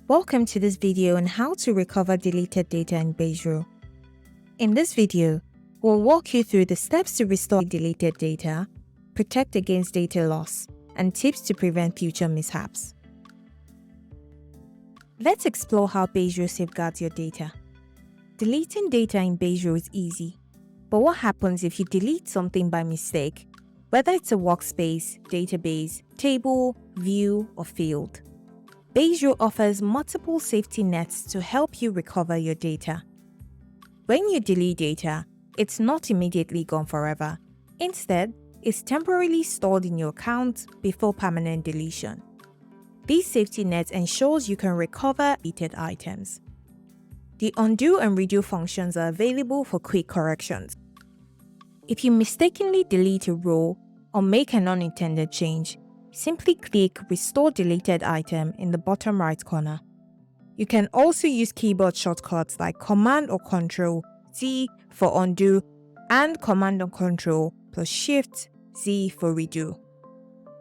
Welcome to this video on how to recover deleted data in Baserow. In this video, we'll walk you through the steps to restore deleted data, protect against data loss, and tips to prevent future mishaps. Let's explore how Baserow safeguards your data. Deleting data in Baserow is easy, but what happens if you delete something by mistake, whether it's a workspace, database, table, view, or field? Baserow offers multiple safety nets to help you recover your data. When you delete data, it's not immediately gone forever. Instead, it's temporarily stored in your account before permanent deletion. These safety nets ensures you can recover deleted items. The undo and redo functions are available for quick corrections. If you mistakenly delete a row or make an unintended change, simply click Restore Deleted Item in the bottom right corner. You can also use keyboard shortcuts like Command or Ctrl Z for undo and Command or Ctrl plus Shift Z for redo.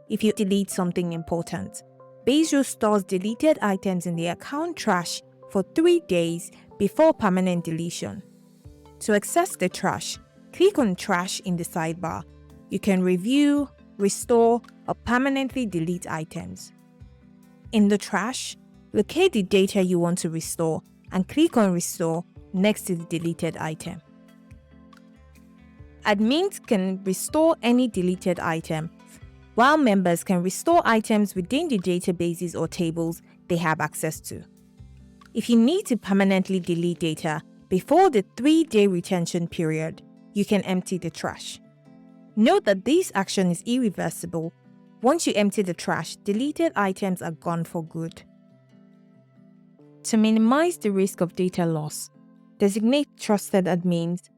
If you delete something important, Baserow stores deleted items in the account trash for 3 days before permanent deletion. To access the trash, click on Trash in the sidebar. You can review, restore, or permanently delete items. In the trash, locate the data you want to restore and click on Restore next to the deleted item. Admins can restore any deleted item, while members can restore items within the databases or tables they have access to. If you need to permanently delete data before the 3-day retention period, you can empty the trash. Note that this action is irreversible. Once you empty the trash, deleted items are gone for good. To minimize the risk of data loss, designate trusted admins,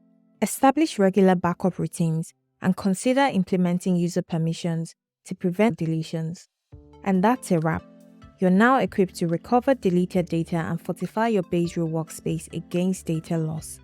establish regular backup routines, and consider implementing user permissions to prevent deletions. And that's a wrap. You're now equipped to recover deleted data and fortify your Baserow workspace against data loss.